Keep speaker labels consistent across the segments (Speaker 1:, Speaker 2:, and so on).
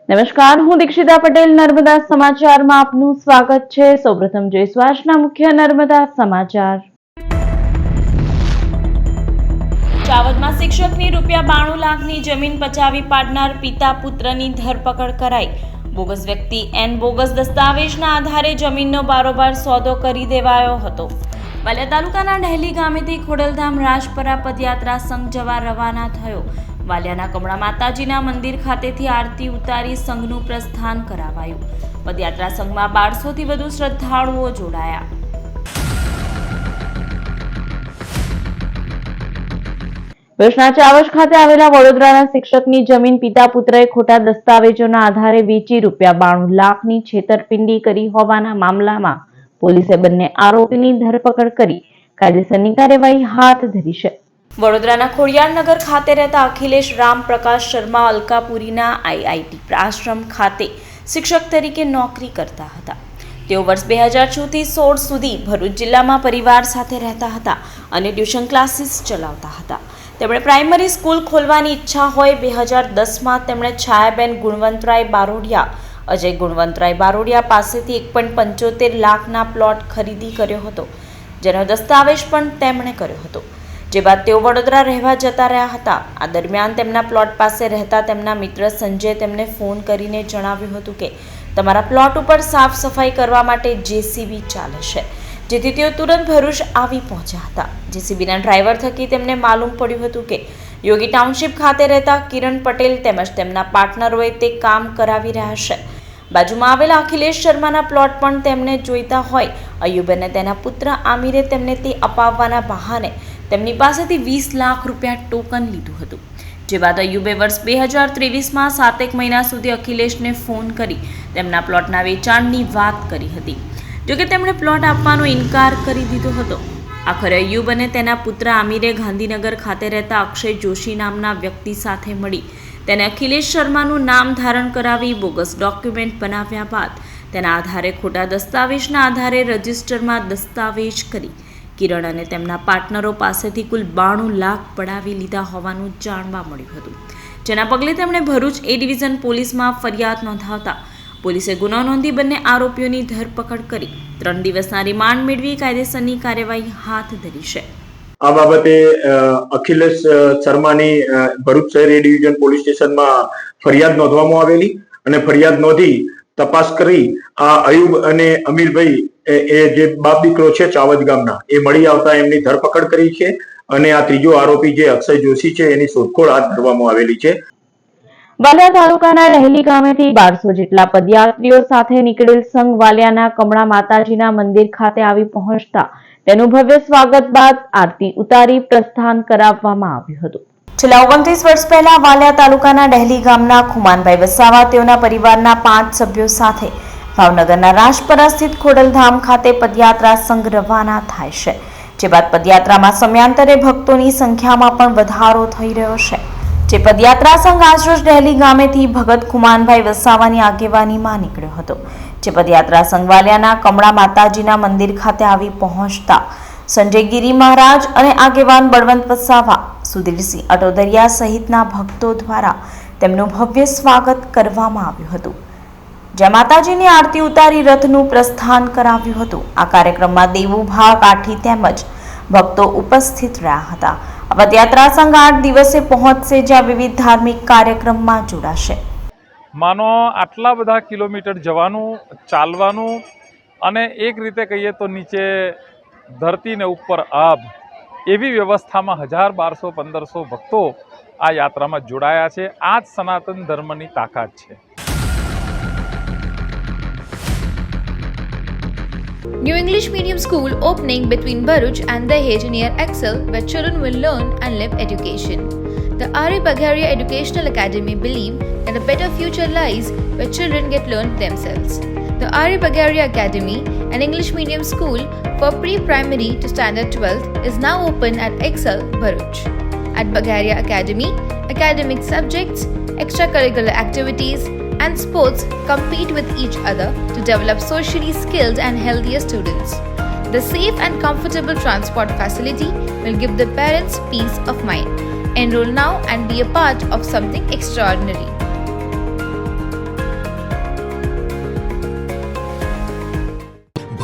Speaker 1: નમસ્કાર, હું દીક્ષિતા પટેલ નર્મદા સમાચારમાં આપનું સ્વાગત છે। સૌપ્રથમ જોઈશું આજના મુખ્ય નર્મદા સમાચાર। ચાવડમાં શિક્ષકની ₹92 લાખની જમીન પચાવી પાડનાર પિતા પુત્રની ધરપકડ કરાઈ। બોગસ વ્યક્તિ એન બોગસ દસ્તાવેજના આધારે જમીનનો બારોબાર સોદો કરી દેવાયો હતો। વાલિયા તાલુકાના ડહેલી ગામેથી ખોડલધામ રાજપરા પદયાત્રા સંઘ જવા રવાના થયો। વાલિયાના કમળા માતાજીના મંદિર ખાતેથી આરતી ઉતારી સંઘનું પ્રસ્થાન કરાવાયું। પદયાત્રા સંઘમાં 1200થી વધુ શ્રદ્ધાળુઓ જોડાયા। ભરૂચના ચાવજ ખાતે આવેલા વડોદરાના શિક્ષકની જમીન પિતા પુત્રએ ખોટા દસ્તાવેજોના આધારે વેચી ₹92 લાખની છેતરપિંડી કરી હોવાના મામલામાં પોલીસે બંને આરોપીની ધરપકડ કરી કાયદેસરની કાર્યવાહી હાથ ધરી છે। વડોદરાના ખોડિયારનગર ખાતે રહેતા અખિલેશ રામપ્રકાશ શર્મા અલકાપુરીના IIT આશ્રમ ખાતે શિક્ષક તરીકે નોકરી કરતા હતા। તેઓ વર્ષ 2006 થી 16 સુધી ભરૂચ જિલ્લામાં પરિવાર સાથે રહેતા હતા અને ટ્યુશન ક્લાસીસ ચલાવતા હતા। તેમણે પ્રાઇમરી સ્કૂલ ખોલવાની ઈચ્છા હોય 2010માં તેમણે છાયાબેન ગુણવંતરાય બારોડિયા, અજય ગુણવંતરાય બારોડિયા પાસેથી 1.75 લાખના પ્લોટ ખરીદી કર્યો હતો, જેનો દસ્તાવેજ પણ તેમણે કર્યો હતો। જે બાદ તેઓ વડોદરા રહેવા જતા રહ્યા હતા। આ દરમિયાન તેમના પ્લોટ પાસે રહેતા તેમના મિત્ર સંજય તેમને ફોન કરીને જણાવ્યું હતું કે તમારા પ્લોટ ઉપર સાફ સફાઈ કરવા માટે JCB ચાલે છે, જેથી તેઓ તુરંત ભરૂચ આવી પહોંચ્યા હતા। JCBના ડ્રાઈવર થકી તેમને માલુમ પડ્યું હતું કે યોગી ટાઉનશીપ ખાતે રહેતા કિરણ પટેલ તેમજ તેમના પાર્ટનરોએ તે કામ કરાવી રહ્યા છે। બાજુમાં આવેલા અખિલેશ શર્માના પ્લોટ પણ તેમને જોઈતા હોય અયુબ અને તેના પુત્ર આમિરે તેમને તે અપાવવાના બહાને તેમની પાસેથી ₹20 લાખ ટોકન લીધું હતું। જે બાદ અયુબે વર્ષ 2023માં 7 મહિના સુધી અખિલેશને ફોન કરી તેમના પ્લોટના વેચાણની વાત કરી હતી, જોકે તેમણે પ્લોટ આપવાનો ઇનકાર કરી દીધો હતો। આખરે અયુબ અને તેના પુત્ર આમિરે ગાંધીનગર ખાતે રહેતા અક્ષય જોશી નામના વ્યક્તિ સાથે મળી તેને અખિલેશ શર્માનું નામ ધારણ કરાવી બોગસ ડોક્યુમેન્ટ બનાવ્યા બાદ તેના આધારે ખોટા દસ્તાવેજના આધારે રજિસ્ટરમાં દસ્તાવેજ કરી કિરણ અને તેમના પાર્ટનરો પાસેથી કુલ 92 લાખ પડાવી લીધા હોવાનું જાણવા મળ્યું હતું, જેના પગલે તેમણે ભરૂચ A ડિવિઝન પોલીસમાં ફરિયાદ નોંધાવતા પોલીસે ગુનો નોંધી બંને આરોપીઓની ધરપકડ કરી 3 દિવસના રિમાન્ડ મેળવી કાયદેસરની કાર્યવાહી હાથ ધરી છે।
Speaker 2: આ બાબતે અખિલેશ શર્માની ભરૂચ શહેર A ડિવિઝન પોલીસ સ્ટેશનમાં ફરિયાદ નોંધવામાં આવેલી અને ફરિયાદ નોંધી તપાસ કરી આ અયુબ અને અમીરભાઈ એ જે બાપ દીકરો છે ચાવજ ગામના એ મળી આવતા એમની ધરપકડ કરી છે અને આ ત્રીજો આરોપી જે અક્ષય જોશી છે એની શોધખોળ હાથ ધરવામાં આવેલી છે।
Speaker 1: વાલિયા તાલુકાના ડહેલી ગામેથી 1200 જેટલા પદયાત્રીઓ સાથે નીકળેલ સંઘ વાલિયાના કમળા માતાજીના મંદિર ખાતે આવી પહોંચતા તેનું ભવ્ય સ્વાગત બાદ આરતી ઉતારી પ્રસ્થાન કરાવવામાં આવ્યું હતું। છેલ્લા 29 વર્ષ પહેલા વાલિયા તાલુકાના ડહેલી ગામના ખુમાનભાઈ વસાવા તેઓના પરિવારના 5 સભ્યો સાથે ભાવનગરના રાજપરા સ્થિત ખોડલધામ ખાતે પદયાત્રા સંઘ રવાના થાય છે। જે બાદ પદયાત્રામાં સમયાંતરે ભક્તોની સંખ્યામાં પણ વધારો થઈ રહ્યો છે। જે પદયાત્રા સંઘ આજરોજ ડહેલી ગામેથી ભગત ખુમાનભાઈ વસાવાની આગેવાનીમાં નીકળ્યો હતો। જે પદયાત્રા સંઘ વાલિયાના કમળા માતાજીના મંદિર ખાતે આવી પહોંચતા સંજય ગીરી મહારાજ અને આગેવાન બળવંત વસાવા, સુધીરસિંહ અટોદરિયા સહિતના ભક્તો દ્વારા તેમનું ભવ્ય સ્વાગત કરવામાં આવ્યું હતું, જ્યાં માતાજીની આરતી ઉતારી રથનું પ્રસ્થાન કરાવ્યું હતું। આ કાર્યક્રમમાં દેવુભા કાઠી તેમજ ભક્તો ઉપસ્થિત રહ્યા હતા। આ પદયાત્રા સંઘ 8 દિવસે પહોંચશે, જ્યાં વિવિધ ધાર્મિક કાર્યક્રમમાં જોડાશે।
Speaker 3: માનો આટલા બધા કિલોમીટર જવાનું, ચાલવાનું અને એક રીતે કહીએ તો નીચે ધરતી ને ઉપર આબ એવી વ્યવસ્થામાં 1000, 1200, 1500 ભક્તો આ યાત્રામાં જોડાયા છે। આ જ સનાતન ધર્મની તાકાત છે।
Speaker 4: New English Medium School opening between Bharuch and Dahej near Excel, where children will learn and live education. The R.A. Bagaria Educational Academy believe that a better future lies where children get learned themselves. The R.A. Bagaria Academy, an English medium school for pre-primary to standard 12th, is now open at Excel, Bharuch. At Bagaria Academy, academic subjects, extracurricular activities, and sports compete with each other to develop socially skilled and healthier students. The safe and comfortable transport facility will give the parents peace of mind. Enroll now and be a part of something extraordinary.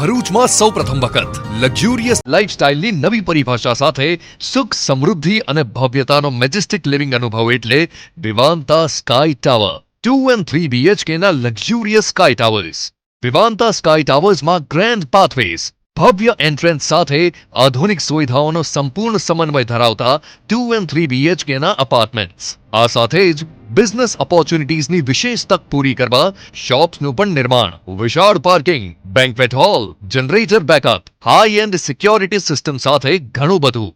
Speaker 5: ભરૂચમાં સૌપ્રથમ વખત luxurious લાઇફસ્ટાઇલની નવી પરિભાષા સાથે સુખ સમૃદ્ધિ અને ભવ્યતાનો મેજેસ્ટિક living અનુભવ એટલે Vivanta sky tower 2 and 3 BHK ના luxurious sky towers. Vivanta sky ટાવર્સમાં ગ્રેન્ડ પાથવેઝ, ભવ્ય એન્ટ્રન્સ સાથે આધુનિક સુવિધાઓનો સંપૂર્ણ સમન્વય ધરાવતા 2 and 3 BHK ના અપાર્ટમેન્ટ્સ. આ સાથે જ બિઝનેસ ઓપોર્ચ્યુનિટીઝની વિશેષ તક પૂરી કરવા શોપ્સનું પણ નિર્માણ, વિશાળ parking, banquet hall, generator backup, high end security system સાથે ઘણું બધું.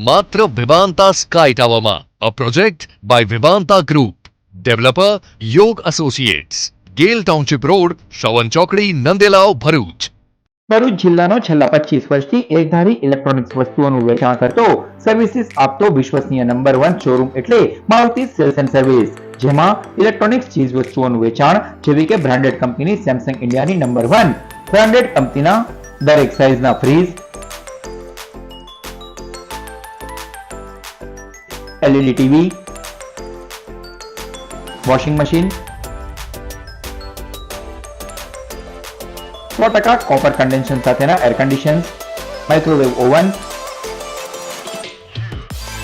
Speaker 5: માત્ર વિવાંતા સ્કાય ટાવરમાં. A project by Vivanta Group. Developer Yog Associates. Gale Township Road, Shawan Chokdi, Nandelao, Bharuch.
Speaker 6: Bharuch જિલ્લાનો છેલ્લા 25 વર્ષથી એકધારી ઇલેક્ટ્રોનિક્સ વસ્તુઓનું વેચાણ કરતો, સર્વિસીસ આપતો વિશ્વસનીય નંબર 1 શોરૂમ એટલે મારુતિ સેલ્સ એન્ડ સર્વિસ, જેમાં ઇલેક્ટ્રોનિક્સ ચીજ વસ્તુઓનું વેચાણ જેવી કે બ્રાન્ડેડ કંપની સેમસંગ ઇન્ડિયાની નંબર 1, બ્રાન્ડેડ કંપનીના દરેક સાઇઝના fridge, LED TV, washing machine, 100% copper condenser સાથેના એર કન્ડિશનર્સ, માઇક્રોવેવ ઓવન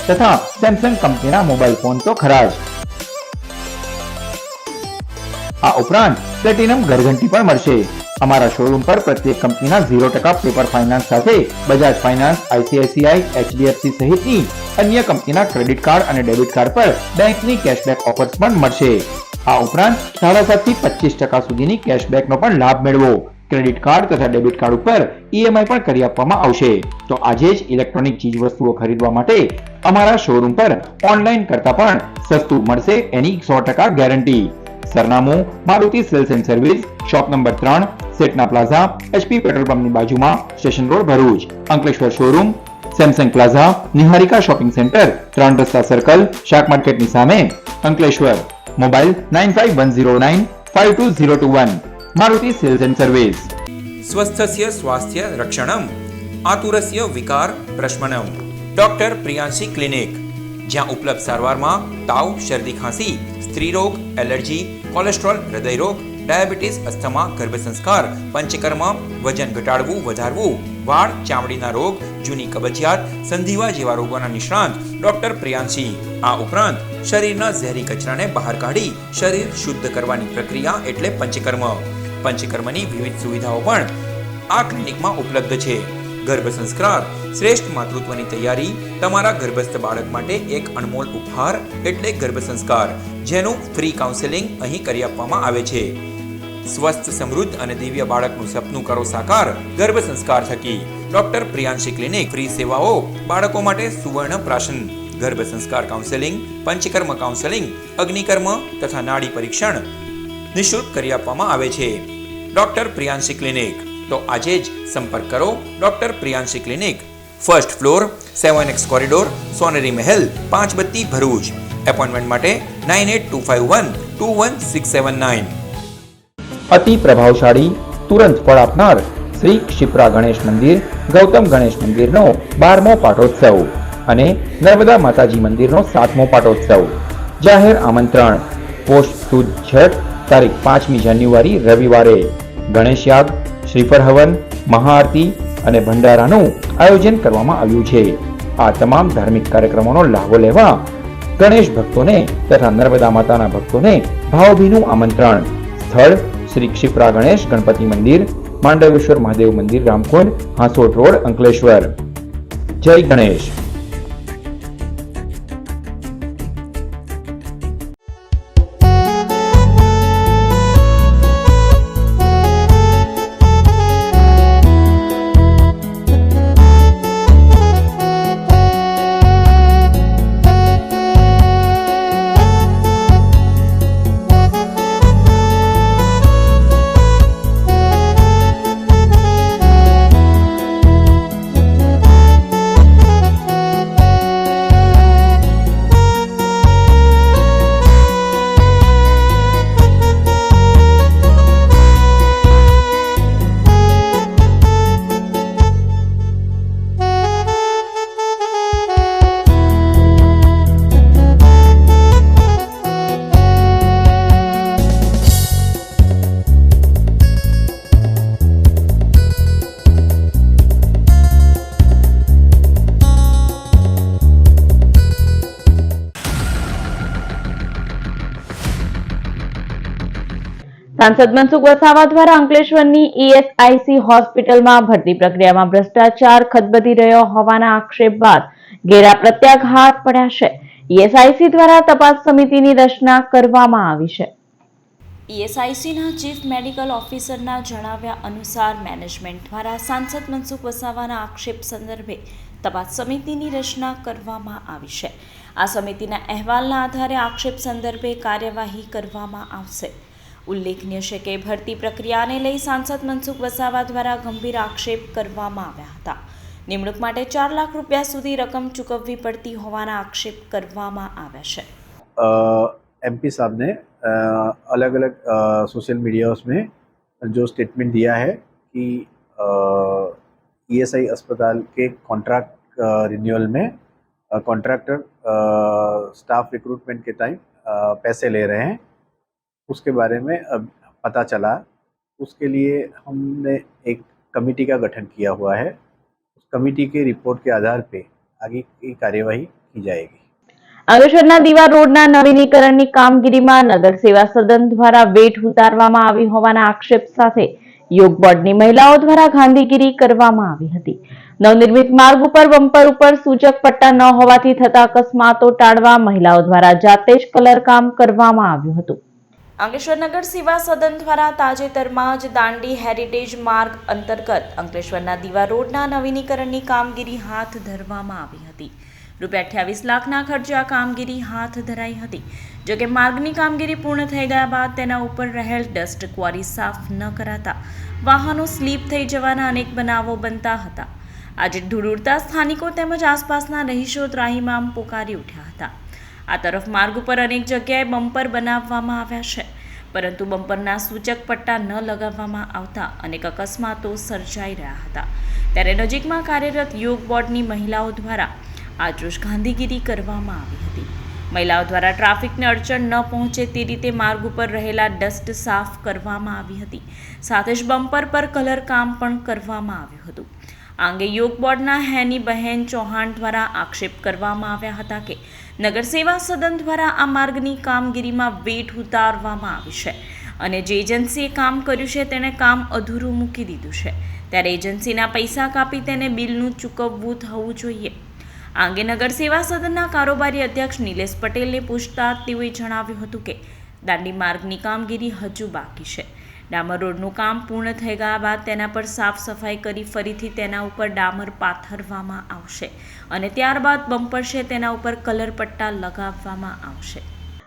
Speaker 6: તથા સેમસંગ કંપનીના મોબાઈલ ફોન તો ખરા જ. આ ઉપરાંત પ્લેટિનમ ઘરઘંટી પણ મળશે. અમારા શોરૂમ પર પ્રત્યેક કંપનીના 0% પેપર ફાઇનાન્સ સાથે બજાજ ફાઇનાન્સ, ICICI, HDFC સહિતની અન્ય કંપનીના ક્રેડિટ કાર્ડ અને ડેબિટ કાર્ડ પર બેંકની કેશબેક ઓફર્સ પણ મળશે. આ ઉપરાંત 7.5 થી 25% સુધીની કેશબેકનો પણ લાભ મેળવો. ક્રેડિટ કાર્ડ તથા ડેબિટ કાર્ડ ઉપર EMI પણ કરી આપવામાં આવશે. તો આજે જ ઇલેક્ટ્રોનિક ચીજ વસ્તુઓ ખરીદવા માટે અમારા શોરૂમ પર ઓનલાઈન કરતા પણ સસ્તું મળશે એની 100% ગેરંટી. સરનામું Maruti sales and service, shop number 3, સેટના પ્લાઝા, HP પેટ્રોલ પંપની બાજુમાં, station road, Bharuch. Ankleshwar showroom Samsung plaza, Niharika shopping centre, 3 રસ્તા સર્કલ, શાક માર્કેટની સામે, Ankleshwar. Mobile 9510952021. Maruti sales and service.
Speaker 7: સ્વસ્થસ્ય સ્વાસ્થ્ય રક્ષણમ, આતુરસ્ય વિકાર પ્રશમનમ. ડોક્ટર પ્રિયાંશી ક્લિનિક, જ્યાં ઉપલબ્ધ સારવારમાં તાવ, શરદી, ખાંસી, સ્ત્રી રોગ, એલર્જી, કોલેસ્ટ્રોલ, હૃદય રોગ, ડાયાબિટીસ, અસ્થમા, ગર્ભસંસ્કાર, પંચકર્મ, વજન ઘટાડવું વધારવું, વાળ, ચામડીના રોગ, જૂની કબજિયાત, સંધિવા જેવા રોગોના નિષ્ણાંત ડોક્ટર પ્રિયાંશી. આ ઉપરાંત શરીરના ઝેરી કચરાને બહાર કાઢી શરીર શુદ્ધ કરવાની પ્રક્રિયા એટલે પંચકર્મ. પંચકર્મની વિવિધ સુવિધાઓ પણ આ ક્લિનિકમાં ઉપલબ્ધ છે. ગર્ભ સંસ્કાર, શ્રેષ્ઠ માતૃત્વની તૈયારી, તમારા ગર્ભસ્થ બાળક માટે એક અનમોલ ઉપહાર એટલે ગર્ભ સંસ્કાર, જેનું ફ્રી કાઉન્સેલિંગ અહીં કરી આપવામાં આવે છે. સ્વસ્થ, સમૃદ્ધ અને દિવ્ય બાળકનું સપનું કરો સાકાર ગર્ભ સંસ્કાર થકી. ડોક્ટર પ્રિયાંશી ક્લિનિક ફ્રી સેવાઓ બાળકો માટે સુવર્ણ પ્રાશન. ગર્ભ સંસ્કાર કાઉન્સેલિંગ, પંચકર્મ કાઉન્સેલિંગ, અગ્નિકર્મ તથા નાડી પરીક્ષણ નિઃશુલ્ક કરી આપવામાં આવે છે. Doctor Priyanshi clinic. તો આજે જ સંપર્ક કરો doctor Priyanshi clinic, first floor, 7X corridor, સોનેરી મહેલ, 5 બત્તી, ભરૂચ. એપોઇન્ટમેન્ટ માટે 9825121679.
Speaker 6: અતિ પ્રભાવશાળી, તુરંત ફળ આપનાર શ્રી ક્ષિપ્રા ગણેશ મંદિર, ગૌતમ ગણેશ મંદિરનો 12મો પાટોત્સવ અને નર્મદા માતાજી મંદિરનો 7મો પાટોત્સવ. જાહેર આમંત્રણ. પોસ્ટ સુદ છઠ, તારીખ 5મી જાન્યુઆરી, રવિવારે. ગણેશ યાગ, શ્રીફળ હવન, મહાઆરતી અને ભંડારાનું આયોજન કરવામાં આવ્યું છે. આ તમામ ધાર્મિક કાર્યક્રમોનો લાભો લેવા ગણેશ ભક્તોને તથા નર્મદા માતાના ભક્તોને ભાવભીનું આમંત્રણ. સ્થળ શ્રી ક્ષિપ્રા ગણેશ ગણપતિ મંદિર, માંડવેશ્વર મહાદેવ મંદિર, રામકુંડ, હાંસોટ રોડ, અંકલેશ્વર. જય ગણેશ.
Speaker 1: સાંસદ મનસુખ વસાવા દ્વારા અંકલેશ્વરની ESIC હોસ્પિટલમાં ભરતી પ્રક્રિયામાં ભ્રષ્ટાચાર ખદબદી રહ્યો હોવાના આક્ષેપ બાદ ઘેરા પ્રત્યાઘાત પડ્યા છે. ESIC દ્વારા તપાસ સમિતિની રચના કરવામાં આવી છે.
Speaker 8: ESICના ચીફ મેડિકલ ઓફિસરના જણાવ્યા અનુસાર મેનેજમેન્ટ દ્વારા સાંસદ મનસુખ વસાવાના આક્ષેપ સંદર્ભે તપાસ સમિતિની રચના કરવામાં આવી છે. આ સમિતિના અહેવાલના આધારે આક્ષેપ સંદર્ભે કાર્યવાહી કરવામાં આવશે. ઉલ્લેખનીય છે કે ભરતી પ્રક્રિયાને લઈ સાંસદ મનસુખ વસાવા દ્વારા ગંભીર આક્ષેપ કરવામાં આવ્યા હતા. નિમણૂક માટે 4 લાખ રૂપિયા સુધી રકમ ચૂકવવી પડતી હોવાના આક્ષેપ કરવામાં આવ્યા છે.
Speaker 9: एमपी साहब ने अलग अलग सोशल मीडिया में जो स्टेटमेंट दिया है कि ESI अस्पताल के कॉन्ट्रैक्ट रिन्यूअल में कॉन्ट्रैक्टर स्टाफ रिक्रूटमेंट के टाइम पैसे ले रहे हैं, उसके बारे में अब पता चला. उसके लिए हमने एक कमेटी का गठन किया हुआ है. उस कमेटी के रिपोर्ट के आधार पे आगे की कार्यवाही की जाएगी.
Speaker 1: અંકલેશ્વરના દીવા રોડના નવીનીકરણની કામગીરીમાં નગર સેવા સદન દ્વારા વેઠ ઉતારવામાં આવી હોવાના આક્ષેપ સાથે યોગ બોર્ડની મહિલાઓ દ્વારા ગાંધીગીરી કરવામાં આવી હતી. નવનિર્મિત માર્ગ ઉપર બમ્પર ઉપર સૂચક પટ્ટા ન હોવાથી થતા અકસ્માતો ટાળવા મહિલાઓ દ્વારા જાતે જ કલર કામ કરવામાં આવ્યું હતું.
Speaker 8: અંકલેશ્વર નગર સેવા સદન દ્વારા તાજેતરમાં જ દાંડી હેરિટેજ માર્ગ અંતર્ગત અંકલેશ્વરના દીવા રોડના નવીનીકરણની કામગીરી હાથ ધરવામાં આવી હતી. ₹28 લાખના ખર્ચે આ કામગીરી હાથ ધરાઈ હતી. જોકે માર્ગની કામગીરી પૂર્ણ થઈ ગયા બાદ તેના ઉપર રહેલ ડસ્ટ ક્વોરી સાફ ન કરાતા વાહનો સ્લીપ થઈ જવાના અનેક બનાવો બનતા હતા. આજે ધૂળ ઉડતા સ્થાનિકો તેમજ આસપાસના રહીશો ત્રાહિમામ પોકારી ઉઠ્યા હતા. આ તરફ માર્ગ ઉપર અનેક જગ્યાએ બમ્પર બનાવવામાં આવ્યા છે, પરંતુ બમ્પરના સૂચક પટ્ટા ન લગાવવામાં આવતા અનેક અકસ્માતો સર્જાઈ રહ્યા હતા. ત્યારે નજીકમાં કાર્યરત યોગ બોર્ડની મહિલાઓ દ્વારા આજરોજ ગાંધીગીરી કરવામાં આવી હતી. મહિલાઓ દ્વારા ટ્રાફિકને અડચણ ન પહોંચે તે રીતે માર્ગ ઉપર રહેલા ડસ્ટ સાફ કરવામાં આવી હતી. સાથે જ બમ્પર પર કલર કામ પણ કરવામાં આવ્યું હતું. આ અંગે યોગ બોર્ડના હેની બહેન ચૌહાણ દ્વારા આક્ષેપ કરવામાં આવ્યા હતા કે નગર સેવા સદન દ્વારા આ માર્ગની કામગીરીમાં વેઠ ઉતારવામાં આવી છે અને જે એજન્સીએ કામ કર્યું છે તેણે કામ અધૂરું મૂકી દીધું છે. ત્યારે એજન્સીના પૈસા કાપી તેને બિલનું ચૂકવવું થવું જોઈએ. આ અંગે નગર સેવા સદનના કારોબારી અધ્યક્ષ નિલેશ પટેલને પૂછતા તેઓએ જણાવ્યું હતું કે દાંડી માર્ગની કામગીરી હજુ બાકી છે. ડામર રોડનું કામ પૂર્ણ થઈ ગયા બાદ તેના પર સાફ સફાઈ કરી ફરીથી તેના ઉપર ડામર પાથરવામાં આવશે અને ત્યારબાદ બમ્પર છે તેના ઉપર કલર પટ્ટા લગાવવામાં આવશે.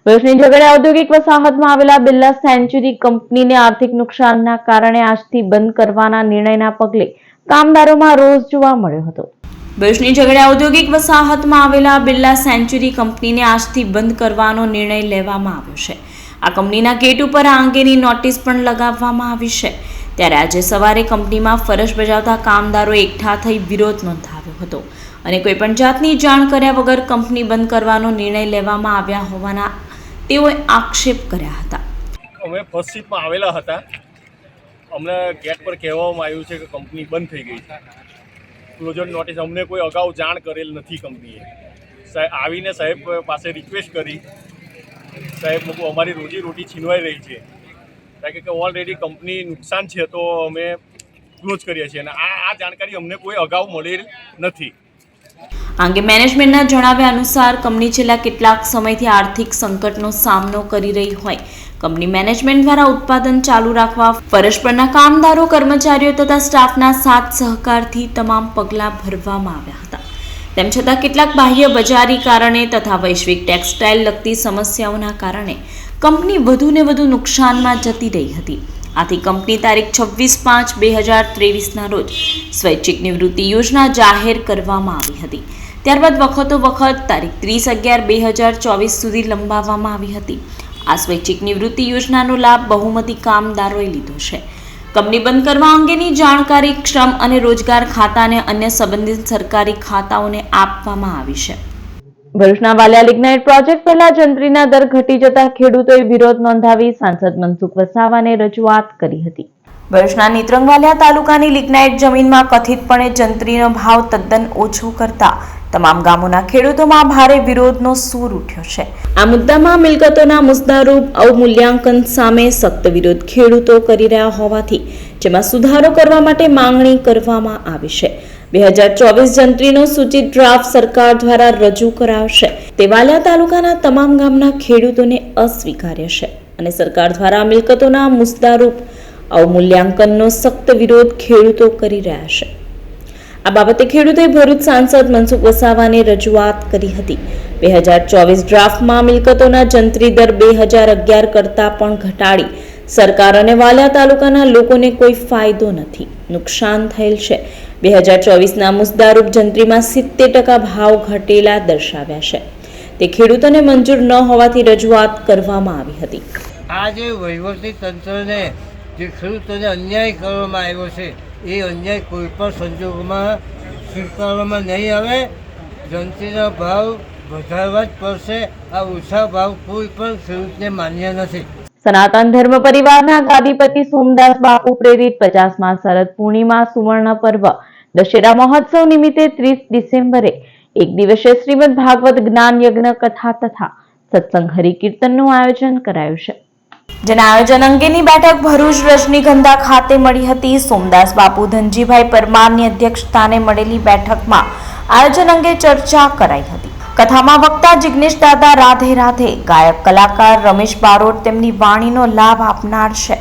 Speaker 1: ભરૂચની ઝઘડિયા ઔદ્યોગિક વસાહતમાં આવેલા બિરલા સેન્ચુરી કંપનીને આર્થિક નુકસાનના કારણે આજથી બંધ કરવાના નિર્ણયના પગલે કામદારોમાં રોષ જોવા મળ્યો હતો.
Speaker 8: ભરૂચની ઝઘડિયા ઔદ્યોગિક વસાહતમાં આવેલા બિરલા સેન્ચુરી કંપનીને આજથી બંધ કરવાનો નિર્ણય લેવામાં આવ્યો છે. આ કંપનીના ગેટ ઉપર આ અંગેની નોટિસ પણ લગાવવામાં આવી છે. ત્યારે આજે સવારે કંપનીમાં ફરજ બજાવતા કામદારો એકઠા થઈ વિરોધ નોંધાવ્યો હતો અને કોઈપણ જાતની જાણ કર્યા વગર કંપની બંધ કરવાનો નિર્ણય લેવામાં આવ્યા હોવાના તેઓએ આક્ષેપ કર્યા હતા.
Speaker 10: અમે ફર્સ્ટ શિફ્ટમાં આવેલા હતા. અમને ગેટ પર કહેવામાં આવ્યું છે કે કંપની બંધ થઈ ગઈ છે. ક્લોઝર નોટિસ અમને કોઈ અગાઉ જાણ કરેલ નથી કંપનીએ. આવીને સાહેબ પાસે રિક્વેસ્ટ કરી, સાહેબ લોકો અમારી રોજીરોટી છીનવાઈ રહી છે, કારણ કે ઓલરેડી કંપની નુકસાન છે તો અમે ક્લોઝ કરીએ છીએ અને આ જાણકારી અમને કોઈ અગાઉ મળેલ નથી.
Speaker 8: આ અંગે મેનેજમેન્ટના જણાવ્યા અનુસાર કંપની છેલ્લા કેટલાક સમયથી આર્થિક સંકટનો સામનો કરી રહી હોય કંપની મેનેજમેન્ટ દ્વારા ઉત્પાદન ચાલુ રાખવા ફરજ પરના કામદારો, કર્મચારીઓ તથા સ્ટાફના સાથ સહકારથી તમામ પગલાં ભરવામાં આવ્યા હતા. તેમ છતાં કેટલાક બાહ્ય બજારી કારણે તથા વૈશ્વિક ટેક્સટાઇલ લગતી સમસ્યાઓના કારણે કંપની વધુને વધુ નુકસાનમાં જતી રહી હતી. આથી કંપની તારીખ 26/5/2023ના રોજ સ્વૈચ્છિક નિવૃત્તિ યોજના જાહેર કરવામાં આવી હતી. ત્યારબાદ વખતો વખત તારીખ 30/11/2024 સુધી લંબાવવામાં આવી હતી. આ સ્વૈચ્છિક નિવૃત્તિ યોજનાનો લાભ બહુમતી કામદારોએ લીધો છે. કંપની બંધ કરવા અંગેની જાણકારી શ્રમ અને રોજગાર ખાતા અને અન્ય સંબંધિત સરકારી ખાતાઓને આપવામાં આવી છે.
Speaker 1: ભરૂચના વાલિયા લિગ્નાઇટ પ્રોજેક્ટ પહેલા જંત્રીના દર ઘટી જતા ખેડૂતોએ વિરોધ નોંધાવી સાંસદ મનસુખ વસાવાને રજૂઆત કરી હતી.
Speaker 8: ભરૂચના નેત્રંગ વાલિયા તાલુકાની લિગ્નાઇટ જમીનમાં કથિતપણે જંત્રીનો ભાવ તદ્દન ઓછો કરતા તમામ ગામોના ખેડૂતોમાં ભારે વિરોધનો સૂર ઉઠ્યો છે. આ મુદ્દામાં મિલકતોના મુદ્દારૂપ અવમૂલ્યાંકન સામે સખ્ત વિરોધ ખેડૂતો કરી રહ્યા હોવાથી જેમાં સુધારો કરવા માટે માંગણી કરવામાં આવી છે. 2024 જંત્રીનો સૂચિત ડ્રાફ્ટ સરકાર દ્વારા રજૂ કરાવશે તે વાલિયા તાલુકાના તમામ ગામના ખેડૂતોને અસ્વીકાર્ય છે અને સરકાર દ્વારા મિલકતોના મુદ્દારૂપ અવમૂલ્યાંકનનો સખ્ત વિરોધ ખેડૂતો કરી રહ્યા છે. આ બાબતે ખેડૂતોએ ભરૂચ સાંસદ મનસુખ વસાવાને રજૂઆત કરી હતી. 2024 ડ્રાફ્ટમાં મિલકતોના જંત્રી દર 2011 કરતાં પણ ઘટાડી સરકાર અને વાલિયા તાલુકાના લોકોને કોઈ ફાયદો નથી, નુકસાન થયેલ છે. 2024ના મુદ્દારૂપ જંત્રીમાં 70% ભાવ ઘટેલા દર્શાવ્યા છે. તે ખેડૂતોને મંજૂર ન હોવાથી રજૂઆત કરવામાં આવી હતી.
Speaker 11: આ જે વહીવટી તંત્રને જે ખેડૂતોને અન્યાય કરવામાં આવ્યો છે એ અન્યાય કોઈ પણ સંજોગોમાં સ્વીકારવામાં નહીં આવે. જંત્રીના ભાવ વધારવા જ પડશે. આ ઓછા ભાવ કોઈ પણ ખેડૂતને માન્ય નથી.
Speaker 1: સનાતન ધર્મ પરિવારના ગાદીપતિ સોમદાસ બાપુ પ્રેરિત 50મા શરદ પૂર્ણિમા સુવર્ણ પર્વ દશેરા મહોત્સવ નિમિત્તે 30 ડિસેમ્બરે એક દિવસીય શ્રીમદ ભાગવત જ્ઞાન યજ્ઞ કથા તથા સત્સંગ હરિકીર્તનનું આયોજન કરાયું છે.
Speaker 8: જેના આયોજન અંગેની બેઠક ભરૂચ રજનીગંધા ખાતે મળી હતી. સોમદાસ બાપુ ધનજીભાઈ પરમારની અધ્યક્ષસ્થાને મળેલી બેઠકમાં આયોજન અંગે ચર્ચા કરાઈ હતી. કથામાં વક્તા જિગ્નેશ દાદા રાધે રાધે, ગાયક કલાકાર રમેશ બારોટ તેમની વાણીનો લાભ આપનાર છે.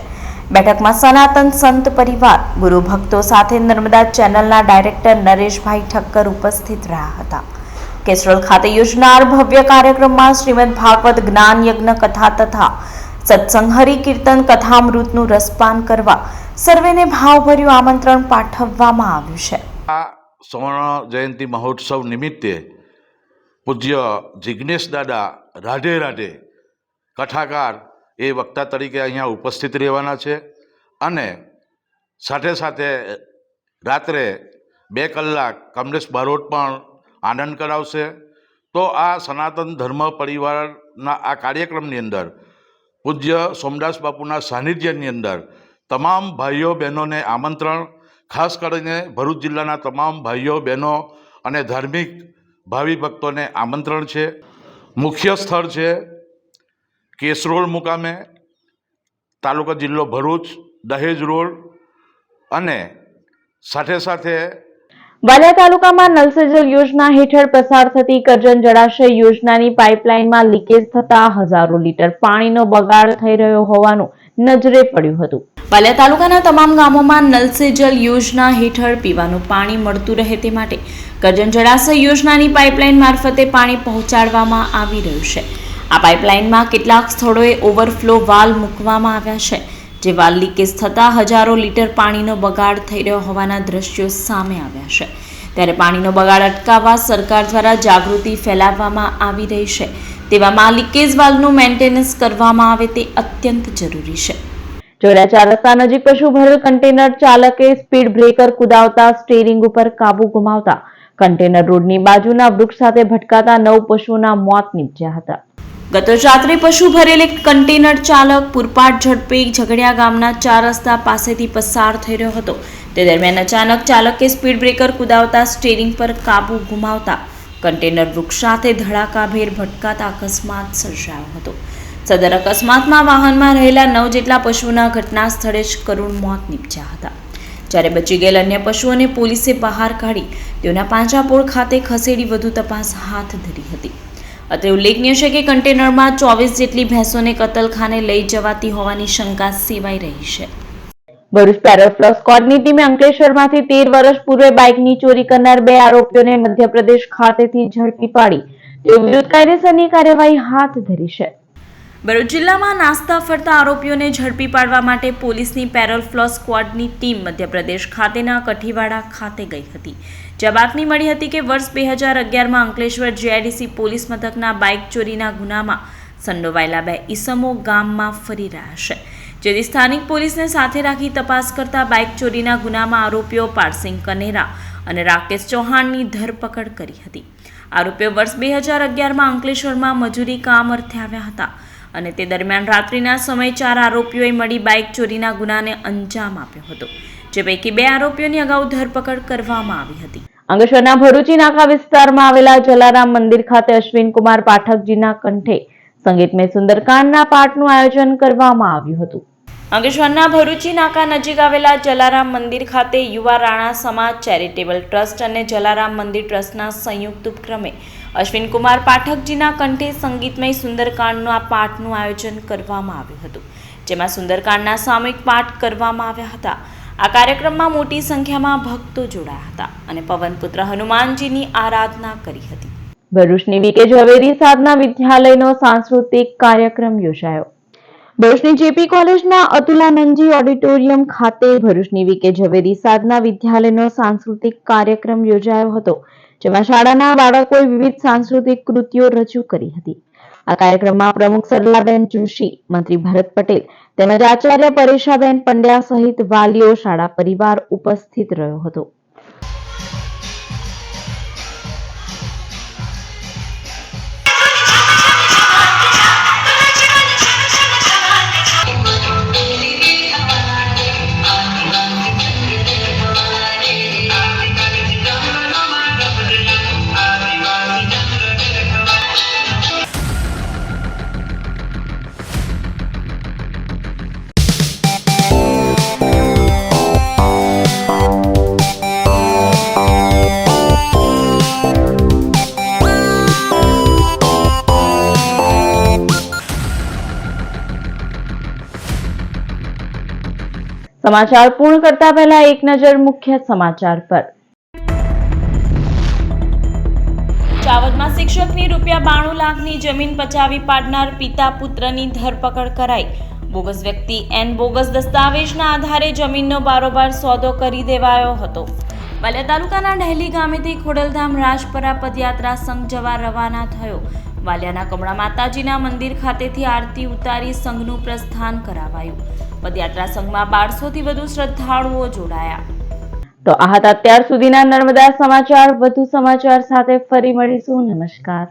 Speaker 8: બેઠકમાં સનાતન સંત પરિવાર, ગુરુ ભક્તો સાથે નર્મદા ચેનલના ડાયરેક્ટર નરેશભાઈ ઠક્કર ઉપસ્થિત રહ્યા હતા. કેસરોલ ખાતે યોજનાર ભવ્ય કાર્યક્રમમાં શ્રીમદ ભાગવત જ્ઞાન યજ્ઞ કથા તથા સત્સંગ હરિકીર્તન કથામૃતનું રસપાન કરવા સર્વેને ભાવભર્યું આમંત્રણ પાઠવવામાં આવ્યું છે.
Speaker 12: આ સુવર્ણ જયંતિ મહોત્સવ નિમિત્તે પૂજ્ય જિગ્નેશ દાદા રાધે રાધે કથાકાર એ વક્તા તરીકે અહીંયા ઉપસ્થિત રહેવાના છે અને સાથે સાથે રાત્રે 2 કલાક કમલેશ બારોટ પણ આનંદ કરાવશે. તો આ સનાતન ધર્મ પરિવારના આ કાર્યક્રમની અંદર પૂજ્ય સોમદાસ બાપુના સાનિધ્યની અંદર તમામ ભાઈઓ બહેનોને આમંત્રણ, ખાસ કરીને ભરૂચ જિલ્લાના તમામ ભાઈઓ બહેનો અને ધાર્મિક ભાવિ ભક્તોને આમંત્રણ છે. મુખ્ય સ્થળ છે કેસરોલ મુકામે, તાલુકા જિલ્લો ભરૂચ, દહેજ રોડ અને સાથે સાથે
Speaker 1: વાલિયા તાલુકામાં નલ સે જલ યોજના હેઠળ પસાર થતી કરજણ જળાશય યોજનાની પાઇપલાઇનમાં લીકેજ થતા હજારો લીટર પાણીનો બગાડ થઈ રહ્યો હોવાનું નજરે પડ્યું હતું.
Speaker 8: વાલિયા તાલુકાના તમામ ગામોમાં નલ સે જલ યોજના હેઠળ પીવાનું પાણી મળતું રહે તે માટે કરજણ જળાશય યોજનાની પાઇપલાઇન મારફતે પાણી પહોંચાડવામાં આવી રહ્યું છે. આ પાઇપલાઇનમાં કેટલાક સ્થળોએ ઓવરફ્લો વાલ્વ મૂકવામાં આવ્યા છે. જે વાલ્વ લીકેજ થતાં હજારો લીટર પાણીનો બગાડ થઈ રહ્યો હોવાના દ્રશ્યો સામે આવ્યા છે. ત્યારે પાણીનો બગાડ અટકાવવા સરકાર દ્વારા જાગૃતિ ફેલાવવામાં આવી રહી છે. તેવામાં લીકેજ વાલ્વનું મેન્ટેનન્સ કરવામાં આવે તે અત્યંત જરૂરી છે.
Speaker 1: જોડા 4 રસ્તા નજીક પશુ ભરેલ કન્ટેનર ચાલકે સ્પીડ બ્રેકર કુદાવતા સ્ટીયરિંગ ઉપર કાબુ ગુમાવતા કન્ટેનર રોડની બાજુના વૃક્ષ સાથે ભટકાતા 9 પશુઓના મોત નીપજ્યા હતા.
Speaker 8: ગત રાત્રે પશુ ભરેલ એક કન્ટેનર ચાલક પૂરપાટ ઝડપે ઝઘડિયા ગામના 4 રસ્તા પાસેથી પસાર થઈ રહ્યો હતો. તે દરમિયાન અચાનક ચાલકે સ્પીડ બ્રેકર કુદાવતા સ્ટીયરિંગ પર કાબુ ગુમાવતા કન્ટેનર વૃક્ષ સાથે ધડાકાભેર ભટકાતા અકસ્માત સર્જાયો હતો. સદર અકસ્માતમાં વાહનમાં રહેલા 9 જેટલા પશુઓના ઘટના સ્થળે જ કરુણ મોત નીપજ્યા હતા. જ્યારે બચી ગયેલ અન્ય પશુઓને પોલીસે બહાર કાઢી તેઓના પાંજરાપોળ ખાતે ખસેડી વધુ તપાસ હાથ ધરી હતી. અત્રે ઉલ્લેખનીય છે કે કન્ટેનરમાં 24 જેટલી ભેંસોને કતલખાને લઈ જવાતી હોવાની શંકા સેવાઈ રહી છે.
Speaker 1: ભરૂચ પેરોલ સ્ક્વોડની ટીમે અંકલેશ્વરમાંથી 13 વર્ષ પૂર્વે બાઇકની ચોરી કરનાર 2 આરોપીઓને મધ્યપ્રદેશ ખાતેથી ઝડપી પાડી તેઓ વિરુદ્ધ કાયદેસરની કાર્યવાહી હાથ ધરી છે.
Speaker 8: ભરૂચ જિલ્લામાં નાસ્તા ફરતા આરોપીઓને ઝડપી પાડવા માટે પોલીસની પેરોલ ફ્લો સ્ક્વોડની ટીમ મધ્યપ્રદેશ ખાતેના કઠીવાડા ખાતે ગઈ હતી. જ્યાં બાતમી મળી હતી કે વર્ષ 2011માં અંકલેશ્વર જીઆઈડીસી પોલીસ મથકના બાઇક ચોરીના ગુનામાં સંડોવાયેલા 2 ઈસમો ગામમાં ફરી રહ્યા છે. જેથી સ્થાનિક પોલીસને સાથે રાખી તપાસ કરતા બાઇક ચોરીના ગુનામાં આરોપીઓ પારસિંગ કનેરા અને રાકેશ ચૌહાણની ધરપકડ કરી હતી. આરોપીઓ વર્ષ 2011માં અંકલેશ્વરમાં મજૂરી કામ અર્થે આવ્યા હતા અને તે દરમિયાન રાત્રિના સમયે 4 આરોપીઓએ મળી બાઇક ચોરીના ગુનાને અંજામ આપ્યો હતો. જે પૈકી 2 આરોપીઓની અગાઉ ધરપકડ કરવામાં આવી હતી.
Speaker 1: અંકલેશ્વરના ભરૂચી નાકા વિસ્તારમાં આવેલા જલારામ મંદિર ખાતે અશ્વિન કુમાર પાઠકજીના કંઠે સંગીતમય સુંદરકાંડના પાઠનું આયોજન કરવામાં આવ્યું હતું.
Speaker 8: અંકલેશ્વરના ભરૂચી નાકા નજીક આવેલા જલારામ મંદિર ખાતે યુવા રાણા સમાજ ચેરિટેબલ ટ્રસ્ટ અને જલારામ મંદિર ટ્રસ્ટના સંયુક્ત ઉપક્રમે અશ્વિન કુમાર પાઠકજીના કંઠે સંગીતમય સુંદરકાંડના પાઠનું આયોજન કરવામાં આવ્યું હતું, જેમાં સુંદરકાંડના સામૂહિક પાઠ કરવામાં આવ્યા હતા. આ કાર્યક્રમમાં મોટી સંખ્યામાં ભક્તો જોડાયા હતા અને પવનપુત્ર હનુમાનજીની આરાધના કરી હતી.
Speaker 1: ભરૂચની વીકે ઝવેરી સાધના વિદ્યાલયનો સાંસ્કૃતિક કાર્યક્રમ યોજાયો. ભરૂચની જેપી કોલેજના અતુલાનંદજી ઓડિટોરિયમ ખાતે ભરૂચની વીકે ઝવેરી સાધના વિદ્યાલયનો સાંસ્કૃતિક કાર્યક્રમ યોજાયો હતો, જેમાં શાળાના બાળકોએ વિવિધ સાંસ્કૃતિક કૃતિઓ રજૂ કરી હતી. આ કાર્યક્રમમાં પ્રમુખ સરલાબેન જોશી, મંત્રી ભરત પટેલ તેમજ આચાર્ય પરેશાબેન પંડ્યા સહિત વાલીઓ, શાળા પરિવાર ઉપસ્થિત રહ્યો હતો. સમાચાર પૂર્ણ કરતા પહેલા એક નજર મુખ્ય સમાચાર પર.
Speaker 8: ચાવડમાં શિક્ષકની ₹92 લાખની જમીન પચાવી પાડનાર પિતા પુત્રની ધરપકડ કરાઈ. બોગસ વ્યક્તિ એન બોગસ દસ્તાવેજના આધારે જમીનનો બારોબાર સોદો કરી દેવાયો હતો. વાલિયા તાલુકાના ડહેલી ગામેથી ખોડલધામ રાજપરા પદયાત્રા સંઘ જવા રવાના થયો. વાલિયાના કમળા માતાજીના મંદિર ખાતેથી આરતી ઉતારી સંઘનું પ્રસ્થાન કરાવાયું. પદયાત્રા સંઘમાં 1200થી વધુ શ્રદ્ધાળુઓ જોડાયા.
Speaker 1: તો આ હતા અત્યાર સુધીના નર્મદા સમાચાર. વધુ સમાચાર સાથે ફરી મળીશું. નમસ્કાર.